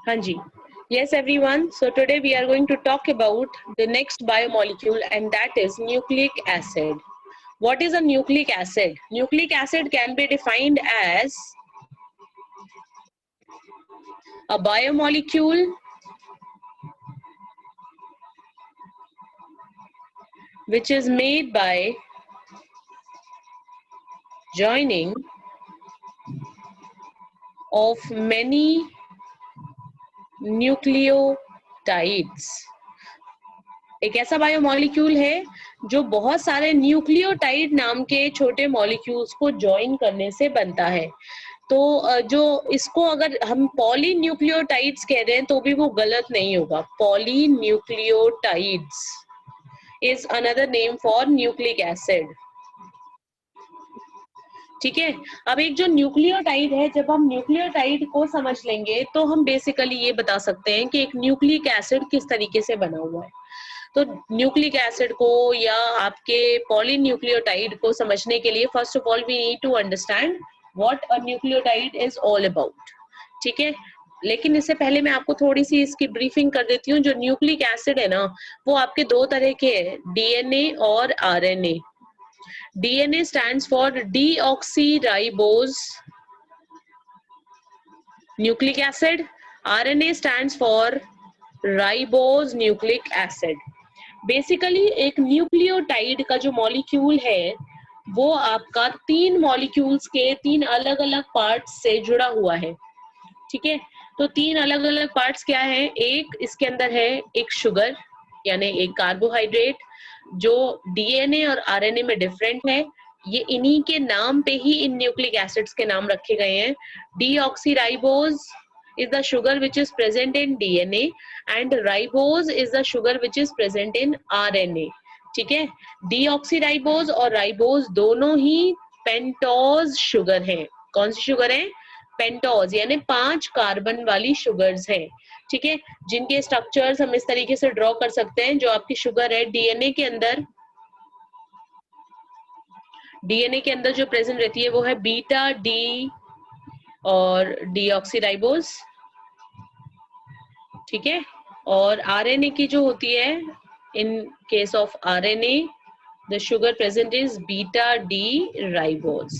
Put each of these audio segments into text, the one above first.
Hanji. Yes, everyone. So today we are going to talk about the next biomolecule, and that is nucleic acid. What is a nucleic acid? Nucleic acid can be defined as a biomolecule which is made by joining of many nucleotides. एक ऐसा biomolecule है जो बहुत सारे nucleotide नाम के छोटे molecules को ज्वाइन करने से बनता है। तो जो इसको अगर हम पॉली न्यूक्लियोटाइड्स कह रहे हैं तो भी वो गलत नहीं होगा। Poly nucleotides is another name for nucleic acid. ठीक है, अब एक जो न्यूक्लियोटाइड है, जब हम न्यूक्लियोटाइड को समझ लेंगे तो हम बेसिकली ये बता सकते हैं कि एक न्यूक्लिक एसिड किस तरीके से बना हुआ है। तो न्यूक्लिक एसिड को या आपके पॉलीन्यूक्लियोटाइड को समझने के लिए first of all we need to understand what a nucleotide is all about. ठीक है, लेकिन इससे पहले मैं आपको थोड़ी सी इसकी ब्रीफिंग कर देती हूँ। जो न्यूक्लिक एसिड है ना, वो आपके दो तरह के हैं, डीएनए और RNA. DNA stands for deoxyribose nucleic acid. RNA stands for ribose nucleic acid. Basically एक न्यूक्लियोटाइड का जो मॉलिक्यूल है वो आपका तीन मॉलिक्यूल्स के तीन अलग अलग पार्ट्स से जुड़ा हुआ है। ठीक है, तो तीन अलग अलग पार्ट्स क्या है? एक इसके अंदर है एक शुगर यानी एक कार्बोहाइड्रेट जो डीएनए और आरएनए में डिफरेंट है। ये इन्हीं के नाम पे ही इन न्यूक्लिक एसिड्स के नाम रखे गए हैं। Deoxyribose is the sugar which is present in DNA and ribose is the sugar which is present in RNA. ठीक है, डीऑक्सीराइबोज और राइबोज दोनों ही पेंटोज शुगर हैं। कौन सी शुगर है? पेंटोज, यानी 5 कार्बन वाली शुगर्स हैं। ठीक है, जिनके स्ट्रक्चर्स हम इस तरीके से ड्रॉ कर सकते हैं। जो आपकी शुगर है डीएनए के अंदर जो प्रेजेंट रहती है वो है बीटा डी और डीऑक्सीराइबोज। ठीक है, और आरएनए की जो होती है, in case of RNA the sugar present is beta D ribose.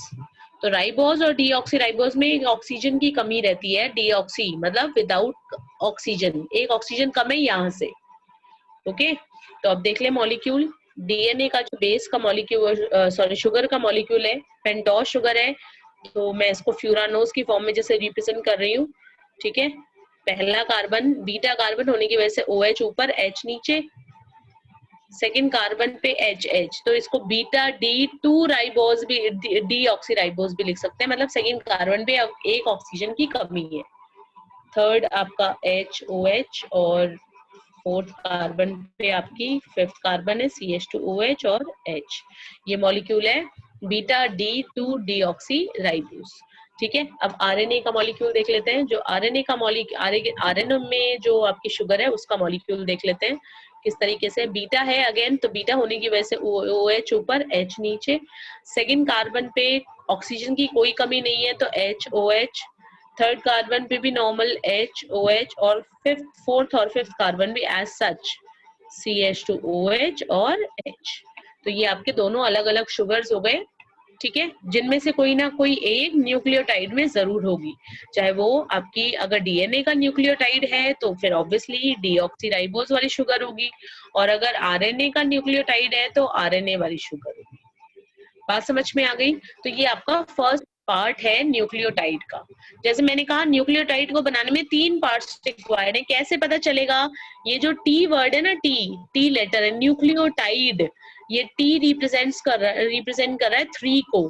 तो राइबोज और डीऑक्सीराइबोज में एक ऑक्सीजन की कमी रहती है। डीऑक्सी मतलब विदाउट ऑक्सीजन, एक ऑक्सीजन कम है यहाँ से। ओके, तो अब देख ले मॉलिक्यूल। डीएनए का जो बेस का मॉलिक्यूल शुगर का मॉलिक्यूल है, पेंटोज शुगर है। तो मैं इसको फ्यूरानोज की फॉर्म में जैसे रिप्रेजेंट कर रही हूँ। ठीक है, पहला कार्बन बीटा कार्बन होने की वजह से OH ऊपर H नीचे, सेकंड कार्बन पे H, तो इसको बीटा D2 राइबोज भी, डीऑक्सीराइबोज भी लिख सकते हैं। मतलब सेकंड कार्बन पे अब एक ऑक्सीजन की कमी है। थर्ड आपका HOH और फोर्थ कार्बन पे आपकी फिफ्थ कार्बन है CH2OH और H। ये मॉलिक्यूल है बीटा D2 डीऑक्सीराइबोज। ठीक है, अब आरएनए का मॉलिक्यूल देख लेते हैं। जो आरएनए का आरएनए में जो आपकी शुगर है उसका मॉलिक्यूल देख लेते हैं किस तरीके से। बीटा है अगेन, तो बीटा होने की वजह से OH ऊपर H नीचे, सेकंड कार्बन पे ऑक्सीजन की कोई कमी नहीं है तो HOH, थर्ड कार्बन पे भी नॉर्मल HOH और फोर्थ और फिफ्थ कार्बन भी एज सच CH2OH और H। तो ये आपके दोनों अलग अलग शुगर्स हो गए। ठीक है, जिनमें से कोई ना कोई एक न्यूक्लियोटाइड में जरूर होगी। चाहे वो आपकी अगर डीएनए का न्यूक्लियोटाइड है तो फिर ऑब्वियसली डीऑक्सीराइबोज वाली शुगर होगी, और अगर आरएनए का न्यूक्लियोटाइड है तो आरएनए वाली शुगर होगी। बात समझ में आ गई? तो ये आपका फर्स्ट पार्ट है न्यूक्लियोटाइड का। जैसे मैंने कहा न्यूक्लियोटाइड को बनाने में 3 पार्ट्स रिक्वायर्ड है। कैसे पता चलेगा? ये जो टी वर्ड है ना, टी लेटर है, न्यूक्लियोटाइड, ये टी रिप्रेजेंट कर रहा है 3 को।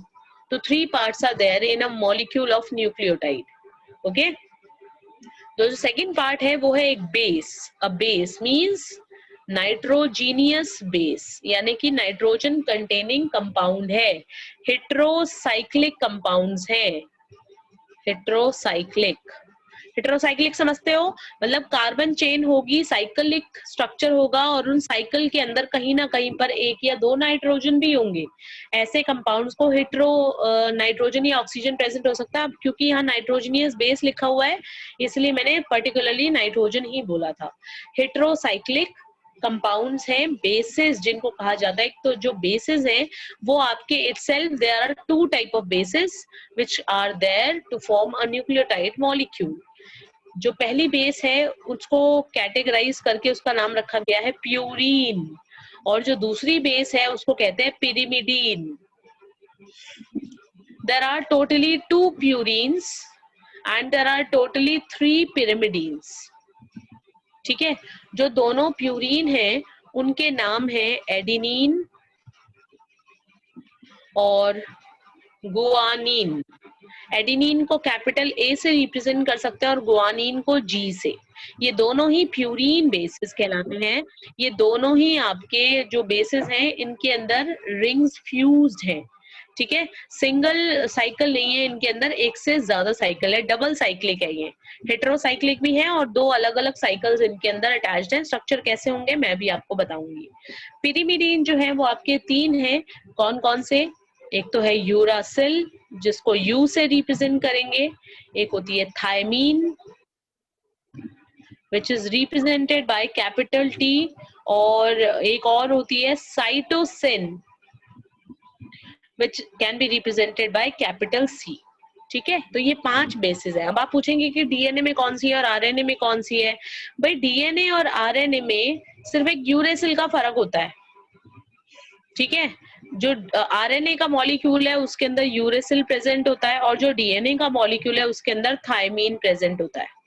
तो 3 parts are there in a molecule of nucleotide. Okay, तो जो सेकंड पार्ट है वो है एक base. A base means nitrogenous base, यानी कि नाइट्रोजन कंटेनिंग कंपाउंड है। हेट्रोसाइक्लिक कंपाउंड्स हैं, हेट्रोसाइक्लिक। हेटेरोसाइक्लिक समझते हो, मतलब कार्बन चेन होगी, साइक्लिक स्ट्रक्चर होगा और उन साइकिल के अंदर कहीं ना कहीं पर एक या दो नाइट्रोजन भी होंगे। ऐसे कंपाउंड्स को हेटेरो नाइट्रोजन या ऑक्सीजन प्रेजेंट हो सकता है। अब क्योंकि यहाँ नाइट्रोजनियस बेस लिखा हुआ है इसलिए मैंने पर्टिकुलरली नाइट्रोजन ही बोला था। हेटेरोसाइक्लिक कंपाउंड्स हैं, बेसिस जिनको कहा जाता है। तो जो बेसिस हैं वो आपके itself there are two type of bases which are there to form a nucleotide molecule. जो पहली बेस है उसको कैटेगराइज करके उसका नाम रखा गया है प्यूरीन, और जो दूसरी बेस है उसको कहते हैं pyrimidine. There are totally 2 purines and there are totally 3 pyrimidines. ठीक है, जो दोनों प्यूरीन हैं उनके नाम है एडिनिन और गुआनिन। एडिनिन को कैपिटल ए से रिप्रेजेंट कर सकते हैं और गुआनिन को जी से। ये दोनों ही प्यूरीन बेसिस कहलाते हैं। ये दोनों ही आपके जो बेसिस हैं इनके अंदर रिंग्स फ्यूज्ड हैं। ठीक है, सिंगल साइकिल नहीं है इनके अंदर, एक से ज्यादा साइकिल है, डबल साइक्लिक है। ये हेटेरोसाइक्लिक भी है और दो अलग अलग साइकिल्स इनके अंदर अटैच्ड हैं। स्ट्रक्चर कैसे होंगे मैं भी आपको बताऊंगी। पिरिमिडीन जो है वो आपके 3 हैं। कौन कौन से? एक तो है यूरासिल जिसको यू से रिप्रेजेंट करेंगे, एक होती है thymine which is represented by capital T, और एक और होती है cytosine which can be represented by capital C। ठीक है, तो ये 5 बेसिस है। अब आप पूछेंगे कि डीएनए में कौन सी है और आरएनए में कौन सी है। भाई डीएनए और आरएनए में सिर्फ एक यूरेसिल का फर्क होता है। ठीक है, जो आरएनए का मॉलिक्यूल है उसके अंदर यूरेसिल प्रेजेंट होता है और जो डीएनए का मॉलिक्यूल है उसके अंदर थायमीन प्रेजेंट होता है।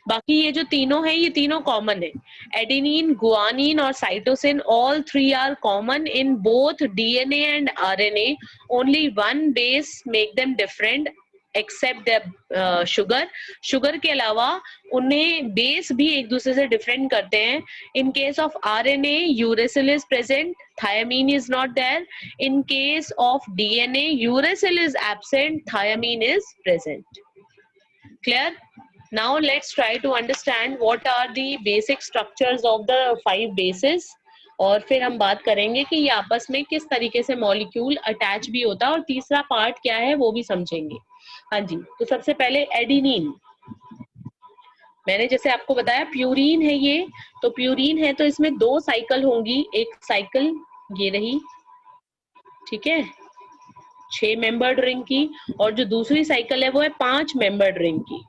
बाकी ये जो तीनों है ये तीनों कॉमन है। एडेनिन, गुआनिन और cytosine all 3 are common in both DNA and RNA. Only one base make them different except the sugar. Sugar के अलावा उन्हें बेस भी एक दूसरे से डिफरेंट करते हैं। In case of RNA uracil is present, thiamine is not there. In case of DNA, uracil is absent, thiamine is present. Clear? Now let's try to understand what are the basic structures of the 5 bases, और फिर हम बात करेंगे कि ये आपस में किस तरीके से मॉलिक्यूल अटैच भी होता है और तीसरा पार्ट क्या है वो भी समझेंगे। हाँ जी, तो सबसे पहले एडिनिन। मैंने जैसे आपको बताया प्यूरीन है ये, तो प्यूरीन है तो इसमें 2 साइकिल होंगी। एक साइकिल ये रही, ठीक है, 6 मेंबर्ड रिंग की, और जो दूसरी साइकिल है वो है 5 मेंबर्ड रिंग की।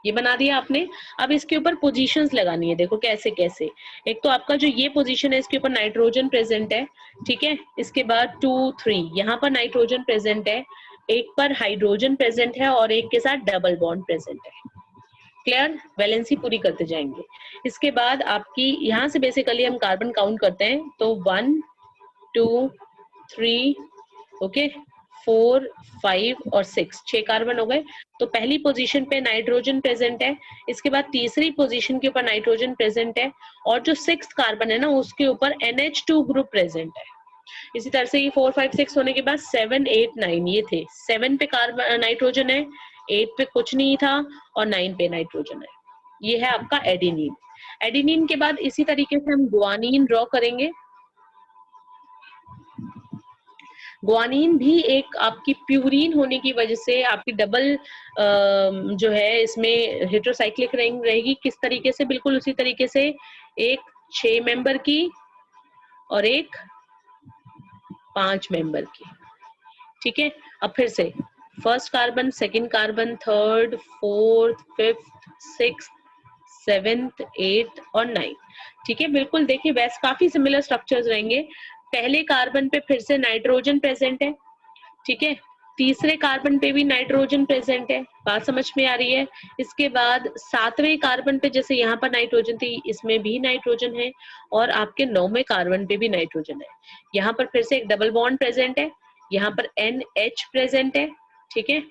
ये बना दिया आपने। अब इसके ऊपर पोजीशंस लगानी है। देखो कैसे कैसे। एक तो आपका जो ये पोजीशन है इसके ऊपर नाइट्रोजन प्रेजेंट है, ठीक है। इसके बाद 2 3 यहाँ पर नाइट्रोजन प्रेजेंट है, एक पर हाइड्रोजन प्रेजेंट है और एक के साथ डबल बॉन्ड प्रेजेंट है। क्लियर? वैलेंसी पूरी करते जाएंगे। इसके बाद आपकी यहाँ से बेसिकली हम कार्बन काउंट करते हैं, तो 1 2 3 ओके 4 5 और 6 कार्बन हो गए। तो पहली पोजीशन पे नाइट्रोजन प्रेजेंट है, इसके बाद तीसरी पोजीशन के ऊपर नाइट्रोजन प्रेजेंट है, और जो 6th कार्बन है ना उसके ऊपर NH2 ग्रुप प्रेजेंट है। इसी तरह से ये 4 5 6 होने के बाद 7 8 9 ये थे। 7 पे कार्बन नाइट्रोजन है, 8 पे कुछ नहीं था और 9 पे नाइट्रोजन है। ये है आपका एडिनिन। एडिनिन के बाद इसी तरीके से हम गुआनिन ड्रॉ करेंगे। गुआनिन भी एक आपकी प्यूरीन होने की वजह से आपकी डबल जो है इसमें हेटेरोसाइक्लिक रिंग रहेगी। किस तरीके से? बिल्कुल उसी तरीके से, एक 6 मेंबर की और एक 5 मेंबर की। ठीक है, अब फिर से first carbon, second carbon, third, fourth, fifth, sixth, 7th 8th और 9th। ठीक है, बिल्कुल देखिए वैसे काफी सिमिलर स्ट्रक्चर्स रहेंगे। पहले कार्बन पे फिर से नाइट्रोजन प्रेजेंट है, ठीक है, तीसरे कार्बन पे भी नाइट्रोजन प्रेजेंट है। बात समझ में आ रही है? इसके बाद 7वें कार्बन पे जैसे यहाँ पर नाइट्रोजन थी इसमें भी नाइट्रोजन है, और आपके 9वें कार्बन पे भी नाइट्रोजन है। यहाँ पर फिर से एक डबल बॉन्ड प्रेजेंट है, यहाँ पर NH प्रेजेंट है। ठीक है,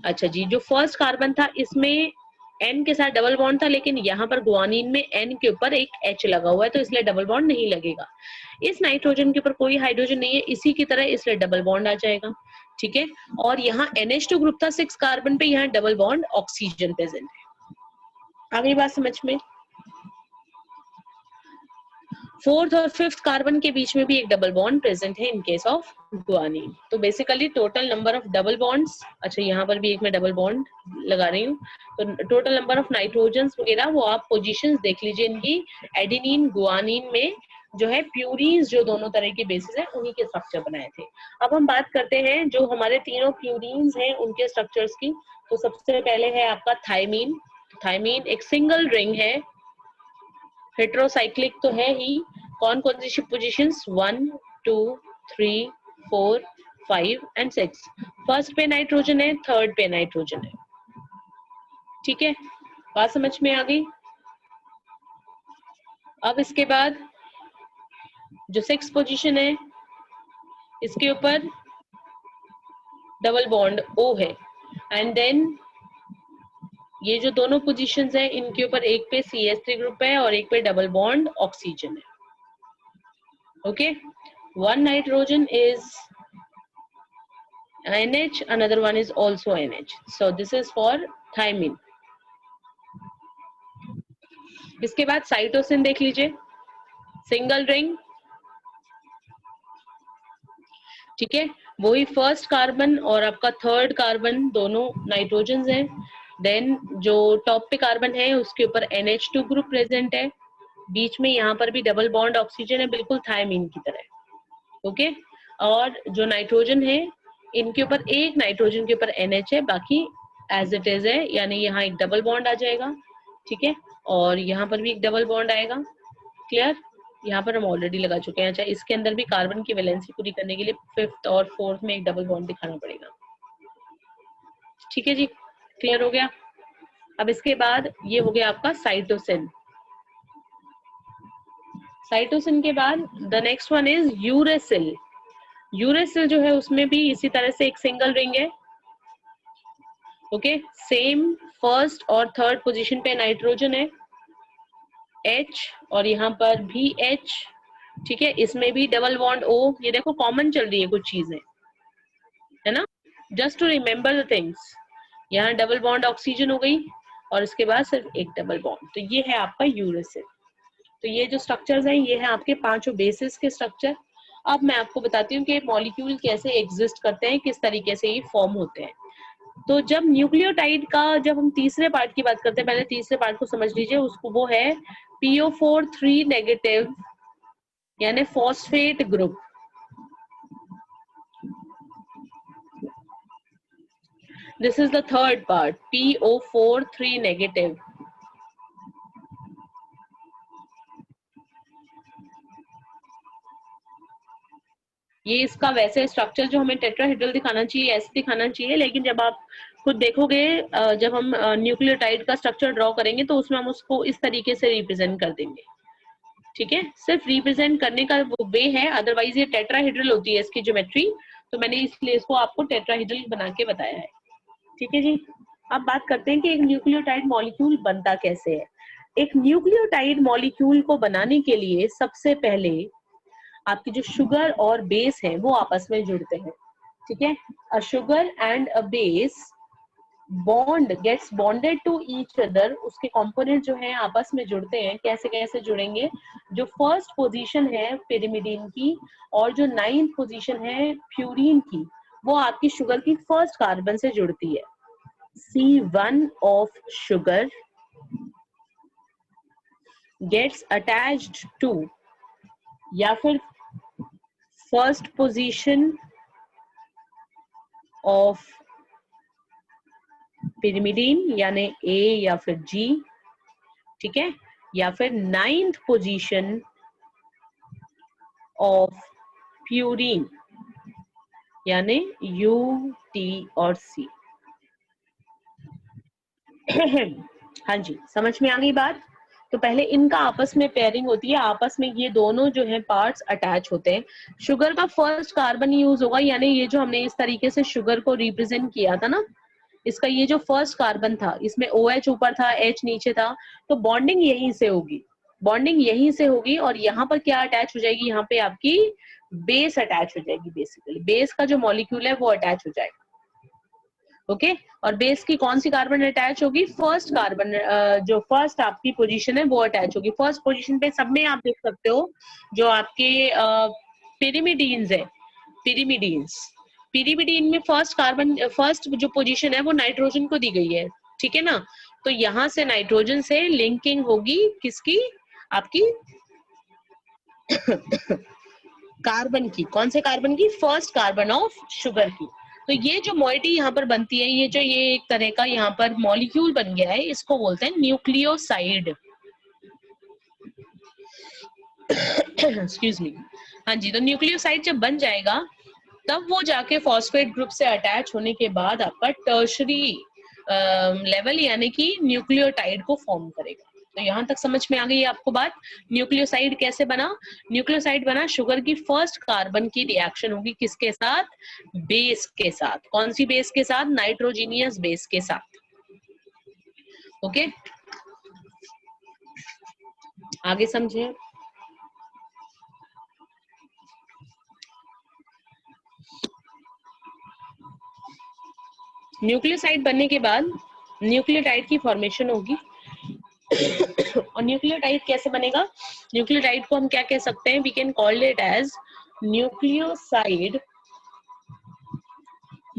अच्छा जी, जो फर्स्ट कार्बन था इसमें N के साथ डबल बॉन्ड था, लेकिन यहाँ पर गुआनिन में N के ऊपर एक H लगा हुआ है तो इसलिए डबल बॉन्ड नहीं लगेगा। इस नाइट्रोजन के ऊपर कोई हाइड्रोजन नहीं है इसी की तरह, इसलिए डबल बॉन्ड आ जाएगा। ठीक है, और यहाँ NH2 ग्रुप था 6 कार्बन पे, यहाँ डबल बॉन्ड ऑक्सीजन प्रेजेंट है। आगे बात समझ में। फोर्थ और फिफ्थ कार्बन के बीच में भी एक डबल बॉन्ड प्रेजेंट है इन केस ऑफ गुआनिन। तो basically total number of double bonds, अच्छा यहाँ पर भी एक मैं डबल बॉन्ड लगा रही हूँ, तो टोटल नंबर ऑफ नाइट्रोजन वगैरह वो आप पोजीशंस देख लीजिए इनकी। एडेनिन गुआनिन में जो है प्यूरीन्स, जो दोनों तरह के बेसिस है, उन्हीं के स्ट्रक्चर बनाए थे। अब हम बात करते हैं जो हमारे तीनों प्यूरीन्स हैं उनके स्ट्रक्चर्स की। तो सबसे पहले है आपका थायमीन। थायमीन एक सिंगल रिंग है, हेट्रोसाइक्लिक तो है ही। कौन कौन सी पोजीशंस? 1 2 3 4 5 एंड 6। फर्स्ट पे नाइट्रोजन है, थर्ड पे नाइट्रोजन है। ठीक है, बात समझ में आ गई। अब इसके बाद जो 6 पोजीशन है, इसके ऊपर डबल बॉन्ड O है, एंड देन ये जो दोनों पोजीशंस है इनके ऊपर एक पे CH3 ग्रुप है और एक पे डबल बॉन्ड ऑक्सीजन है। Okay, one nitrogen is NH, another one is also NH. So this is for thymine. इसके बाद साइटोसिन देख लीजिए, सिंगल रिंग, ठीक है, वही फर्स्ट कार्बन और आपका थर्ड कार्बन दोनों नाइट्रोजन हैं। देन जो टॉप पे कार्बन है उसके ऊपर NH2 ग्रुप प्रेजेंट है, बीच में यहाँ पर भी डबल बॉन्ड ऑक्सीजन है, बिल्कुल थायमीन की तरह। ओके, और जो नाइट्रोजन है इनके ऊपर एक नाइट्रोजन के ऊपर NH है, बाकी एज इट इज है, यानी यहाँ एक डबल बॉन्ड आ जाएगा। ठीक है, और यहाँ पर भी एक डबल बॉन्ड आएगा। क्लियर, यहाँ पर हम ऑलरेडी लगा चुके हैं। अच्छा, इसके अंदर भी कार्बन की वैलेंसी पूरी करने के लिए फिफ्थ और फोर्थ में एक डबल बॉन्ड दिखाना पड़ेगा। ठीक है जी, क्लियर हो गया। अब इसके बाद ये हो गया आपका साइटोसिन। साइटोसिन के बाद the next one is uracil. Uracil जो है उसमें भी इसी तरह से एक सिंगल रिंग है। ओके, सेम फर्स्ट और थर्ड पोजीशन पे नाइट्रोजन है, H, और यहाँ पर भी H। ठीक है, इसमें भी डबल बॉन्ड O। ये देखो कॉमन चल रही है कुछ चीजें, है ना, just to remember the things. यहाँ डबल बॉन्ड ऑक्सीजन हो गई और इसके बाद सिर्फ एक डबल बॉन्ड। तो ये है आपका यूरेसिल। तो ये जो स्ट्रक्चर्स हैं ये है आपके पांचों बेसिस के स्ट्रक्चर। अब मैं आपको बताती हूँ कि मॉलिक्यूल कैसे एग्जिस्ट करते हैं, किस तरीके से ये फॉर्म होते हैं। तो जब न्यूक्लियोटाइड का, जब हम तीसरे पार्ट की बात करते हैं, पहले तीसरे पार्ट को समझ लीजिए, उसको वो है PO4 नेगेटिव यानी phosphate group. This is the third part, PO4 negative. ये इसका वैसे स्ट्रक्चर जो हमें टेट्राहेड्रल दिखाना चाहिए ऐसे दिखाना चाहिए, लेकिन जब आप खुद देखोगे, जब हम न्यूक्लियोटाइड का स्ट्रक्चर ड्रॉ करेंगे तो उसमें हम उसको इस तरीके से रिप्रेजेंट कर देंगे। ठीक है, सिर्फ रिप्रेजेंट करने का वो वे है, अदरवाइज ये टेट्राहेड्रल होती है इसकी ज्योमेट्री, तो मैंने इसलिए इसको आपको टेट्राहेड्रल बना के बताया है। ठीक है जी, अब बात करते हैं कि एक न्यूक्लियोटाइड मॉलिक्यूल बनता कैसे है। एक न्यूक्लियोटाइड मॉलिक्यूल को बनाने के लिए सबसे पहले आपकी जो शुगर और बेस है वो आपस में जुड़ते हैं। ठीक है, a sugar and a base bond gets bonded to each other. उसके कंपोनेंट जो है आपस में जुड़ते हैं। कैसे कैसे जुड़ेंगे? जो फर्स्ट पोजीशन है पिरिमिडीन की और जो 9th पोजीशन है प्यूरीन की, वो आपकी शुगर की फर्स्ट कार्बन से जुड़ती है। C1 of sugar gets attached to, या फिर फर्स्ट पोजीशन ऑफ पिरिमिडीन यानी A या फिर G, ठीक है, या फिर 9th पोजीशन ऑफ प्यूरीन यानी U, T और C। हाँ जी, समझ में आ गई बात। तो पहले इनका आपस में पेयरिंग होती है, आपस में ये दोनों जो है पार्ट्स अटैच होते हैं। शुगर का फर्स्ट कार्बन यूज होगा, यानी ये जो हमने इस तरीके से शुगर को रिप्रेजेंट किया था ना, इसका ये जो फर्स्ट कार्बन था, इसमें OH ऊपर था, H नीचे था, तो बॉन्डिंग यहीं से होगी। बॉन्डिंग यहीं से होगी और यहाँ पर क्या अटैच हो जाएगी, यहाँ पे आपकी बेस अटैच हो जाएगी। बेसिकली बेस का जो मॉलिक्यूल है वो अटैच हो जाएगा। ओके और बेस की कौन सी कार्बन अटैच होगी, फर्स्ट कार्बन, जो फर्स्ट आपकी पोजीशन है वो अटैच होगी। फर्स्ट पोजीशन पे सब में आप देख सकते हो जो आपके पिरिमिडीन्स है, पिरिमिडीन्स, पिरिमिडीन में फर्स्ट कार्बन, फर्स्ट जो पोजीशन है वो नाइट्रोजन को दी गई है, ठीक है ना। तो यहाँ से नाइट्रोजन से लिंकिंग होगी किसकी, आपकी कार्बन की। कौन से कार्बन की, फर्स्ट कार्बन ऑफ शुगर की। तो ये जो मॉइटी यहाँ पर बनती है, ये जो ये एक तरह का यहाँ पर मॉलिक्यूल बन गया है, इसको बोलते हैं न्यूक्लियोसाइड। Excuse me. हाँ जी, तो न्यूक्लियोसाइड जब बन जाएगा तब वो जाके फॉस्फेट ग्रुप से अटैच होने के बाद आपका टर्शरी लेवल यानी कि न्यूक्लियोटाइड को फॉर्म करेगा। तो यहाँ तक समझ में आ गई आपको बात। न्यूक्लियोसाइड कैसे बना, न्यूक्लियोसाइड बना शुगर की फर्स्ट कार्बन की रिएक्शन होगी किसके साथ, बेस के साथ। कौन सी बेस के साथ, नाइट्रोजीनियस बेस के साथ। ओके आगे समझे। न्यूक्लियोसाइड बनने के बाद न्यूक्लियोटाइड की फॉर्मेशन होगी। और न्यूक्लियोटाइड कैसे बनेगा, न्यूक्लियोटाइड को हम क्या कह सकते हैं, we can call it as nucleoside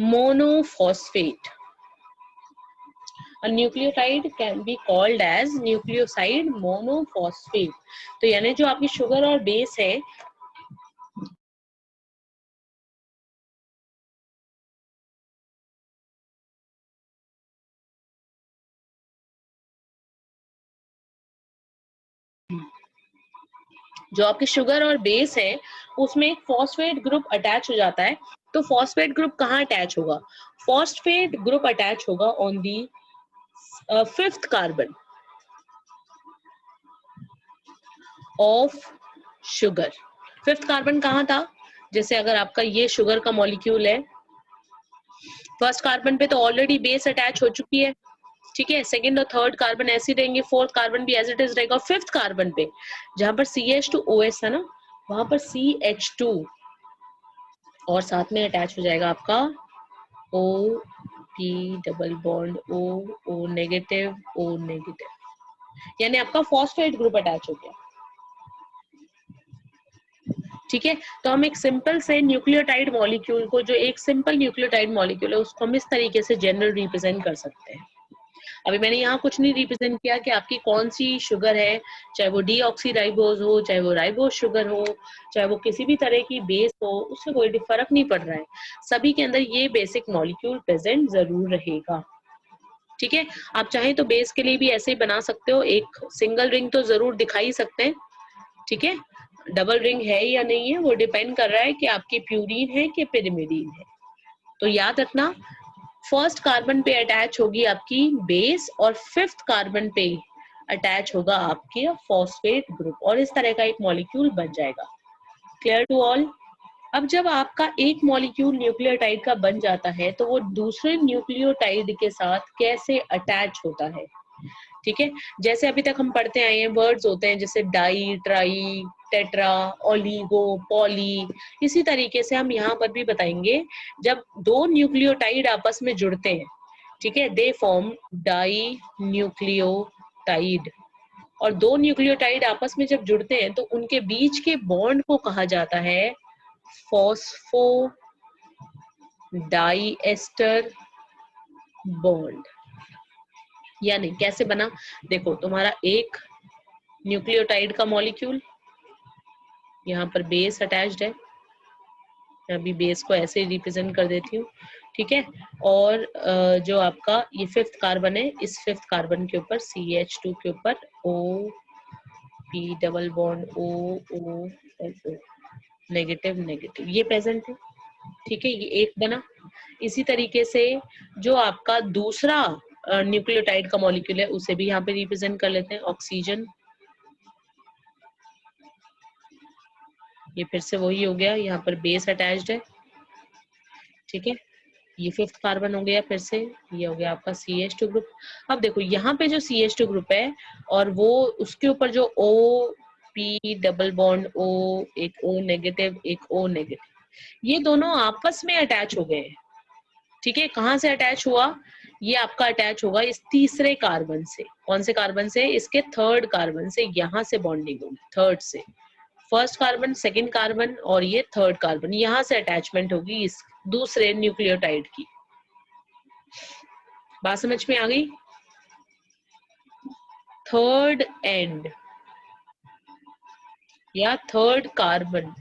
monophosphate. A nucleotide can be called as nucleoside monophosphate। तो यानी जो आपकी शुगर और बेस है, जो आपकी शुगर और बेस है उसमें एक फॉस्फेट ग्रुप अटैच हो जाता है। तो फॉस्फेट ग्रुप कहाँ अटैच होगा, फॉस्फेट ग्रुप अटैच होगा on the fifth carbon of sugar. Fifth carbon कहाँ था, जैसे अगर आपका ये शुगर का मॉलिक्यूल है, फर्स्ट कार्बन पे तो ऑलरेडी बेस अटैच हो चुकी है, ठीक है। सेकंड और थर्ड कार्बन ऐसे रहेंगे, फोर्थ कार्बन भी एज इट इज रहेगा। फिफ्थ कार्बन पे जहां पर CH2OH था ना, वहां पर CH2 और साथ में अटैच हो जाएगा आपका OP double bond O negative O negative, यानी आपका फॉस्फेट ग्रुप अटैच हो गया, ठीक है। तो हम एक सिंपल से न्यूक्लियोटाइड मॉलिक्यूल को, जो एक सिंपल न्यूक्लियोटाइड मॉलिक्यूल है, उसको हम इस तरीके से जनरल रिप्रेजेंट कर सकते हैं। अभी मैंने यहाँ कुछ नहीं रिप्रेजेंट किया कि आपकी कौन सी शुगर है, चाहे वो डीऑक्सीराइबोज हो, चाहे वो राइबोज शुगर हो, चाहे वो किसी भी तरह की बेस हो, उससे कोई फर्क नहीं पड़ रहा है, सभी के अंदर ये बेसिक मॉलिक्यूल प्रेजेंट जरूर रहेगा, ठीक है। आप चाहें तो बेस के लिए भी ऐसे ही बना सकते हो, एक सिंगल रिंग तो जरूर दिखा ही सकते हैं, ठीक है। डबल रिंग है या नहीं है वो डिपेंड कर रहा है कि आपकी प्यूरिन है कि पिरिमिडीन है। तो याद रखना, फर्स्ट कार्बन पे अटैच होगी आपकी बेस और फिफ्थ कार्बन पे अटैच होगा आपके फॉस्फेट ग्रुप और इस तरह का एक मॉलिक्यूल बन जाएगा। Clear to all. अब जब आपका एक मॉलिक्यूल न्यूक्लियोटाइड का बन जाता है तो वो दूसरे न्यूक्लियोटाइड के साथ कैसे अटैच होता है, ठीक है। जैसे अभी तक हम पढ़ते आए हैं, वर्ड्स होते हैं जैसे di, tri, tetra, oligo, poly, इसी तरीके से हम यहाँ पर भी बताएंगे। जब दो न्यूक्लियोटाइड आपस में जुड़ते हैं, ठीक है, दे फॉर्म डाई न्यूक्लियोटाइड। और दो न्यूक्लियोटाइड आपस में जब जुड़ते हैं तो उनके बीच के बॉन्ड को कहा जाता है फॉस्फो डाई एस्टर बॉन्ड। यानी कैसे बना, देखो तुम्हारा एक न्यूक्लियोटाइड का मॉलिक्यूल, यहाँ पर बेस अटैच्ड है, अभी बेस को ऐसे रिप्रेजेंट कर देती हूँ, ठीक है। और जो आपका ये फिफ्थ कार्बन है, इस फिफ्थ कार्बन के ऊपर CH2 के ऊपर OP double bond O negative negative ये प्रेजेंट है, ठीक है, ये एक बना। इसी तरीके से जो आपका दूसरा न्यूक्लियोटाइड का मॉलिक्यूल है उसे भी यहाँ पे रिप्रेजेंट कर लेते हैं, ऑक्सीजन। ये फिर से वही हो गया, यहाँ पर बेस अटैच्ड है, ठीक है। ये 5th कार्बन हो गया, फिर से ये हो गया आपका CH2 ग्रुप। अब देखो यहाँ पे जो CH2 ग्रुप है और वो उसके ऊपर जो OP डबल बॉन्ड O, एक O नेगेटिव, एक O नेगेटिव, ये दोनों आपस में अटैच हो गए हैं। ठीक है, कहाँ से अटैच हुआ? ये आपका अटैच होगा इस तीसरे कार्बन से। कौन से कार्बन से? इसके 3rd कार्बन से। यहाँ से बॉन्डिंग होगी 3rd से। 1st कार्बन, 2nd कार्बन और ये 3rd कार्बन, यहाँ से अटैचमेंट होगी इस दूसरे न्यूक्लियोटाइड की। बात समझ में आ गई? 3rd एंड या 3rd कार्बन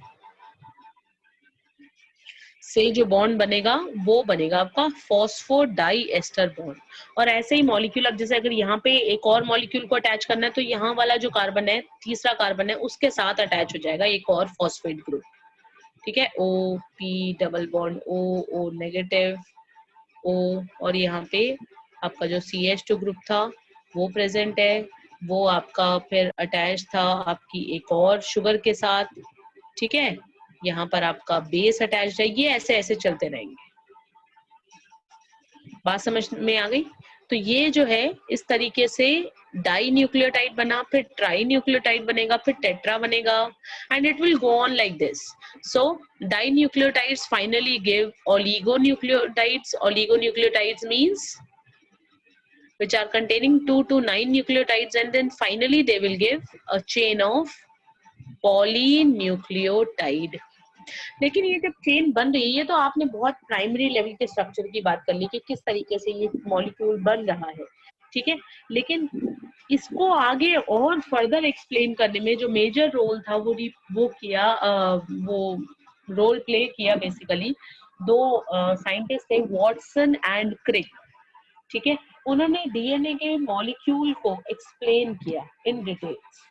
से जो बॉन्ड बनेगा वो बनेगा आपका फॉस्फोडाई एस्टर बॉन्ड। और ऐसे ही मॉलिक्यूल, अब जैसे अगर यहाँ पे एक और मॉलिक्यूल को अटैच करना है तो यहाँ वाला जो कार्बन है, तीसरा कार्बन है, उसके साथ अटैच हो जाएगा एक और फॉस्फेट ग्रुप। ठीक है, OP double bond O negative O, और यहाँ पे आपका जो CH2 ग्रुप था वो प्रेजेंट है, वो आपका फिर अटैच था आपकी एक और शुगर के साथ। ठीक है, यहाँ पर आपका बेस अटैच है। ये ऐसे ऐसे चलते रहेंगे। बात समझ में आ गई? तो ये जो है इस तरीके से डाई न्यूक्लियोटाइड बना, फिर ट्राई न्यूक्लियोटाइड बनेगा, फिर टेट्रा बनेगा, and it will go on like this. So dinucleotides finally give oligonucleotides. Oligonucleotides means which are containing 2 to 9 nucleotides, and then finally they will give a chain of polynucleotide. लेकिन ये जब chain बन रही है, ये तो आपने बहुत प्राइमरी लेवल के स्ट्रक्चर की बात कर ली कि किस तरीके से ये मॉलिक्यूल बन रहा है। ठीक है, लेकिन इसको आगे और फर्दर एक्सप्लेन करने में जो मेजर रोल था वो रोल प्ले किया बेसिकली दो साइंटिस्ट थे, वॉटसन एंड क्रिक। ठीक है, उन्होंने डीएनए के मॉलिक्यूल को एक्सप्लेन किया इन डिटेल्स।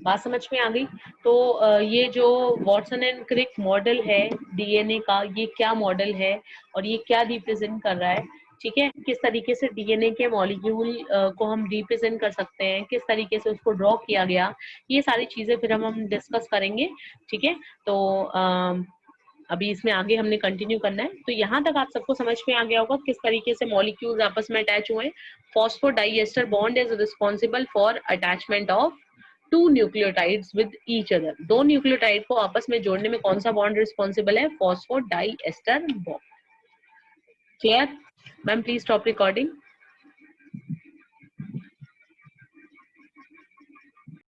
बात समझ में आ गई? तो ये जो वॉटसन एंड क्रिक मॉडल है डीएनए का, ये क्या मॉडल है और ये क्या रिप्रेजेंट कर रहा है? ठीक है, किस तरीके से डीएनए के मॉलिक्यूल को हम रिप्रेजेंट कर सकते हैं, किस तरीके से उसको ड्रॉ किया गया, ये सारी चीजें फिर हम डिस्कस करेंगे। ठीक है, तो अभी इसमें आगे हमने कंटिन्यू करना है। तो यहाँ तक आप सबको समझ में आ गया होगा किस तरीके से मॉलिक्यूल्स आपस में अटैच हुए। Phosphodiester bond is responsible for attachment of 2 nucleotides with each other. 2 nucleotide को आपस में जोड़ने में कौन सा बॉन्ड रिस्पॉन्सिबल है? Phosphodiester bond. Clear? Ma'am please stop recording.